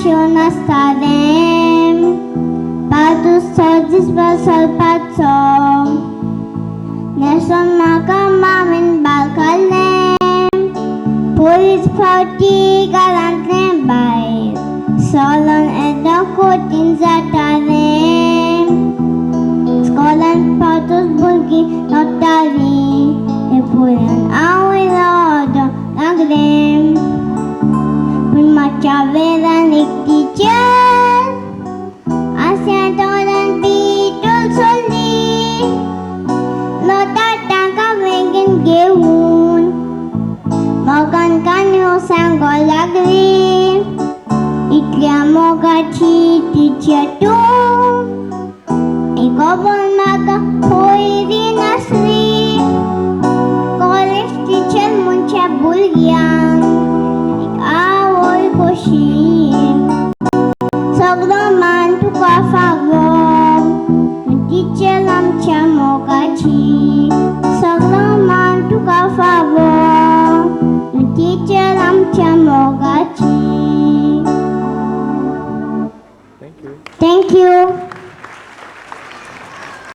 passion starem Patus soldis basal patsom Nelson makamamin balkalem Pulis party galantlem bay Solon edakotin zatarem Skolan patus bulgi notari Epulan awilado nagrem Machaveran teacher Asyatoran pitul soli Lota tangka vegan gehun Magan kanyo sanggol lagri Itlia mogachi teacher tu Ikobol maga hoiri nasri College teacher muncha bulgyang Sogdoman tuka favor Teacher lamcha mogachi Sogdoman tuka favor Teacher lamcha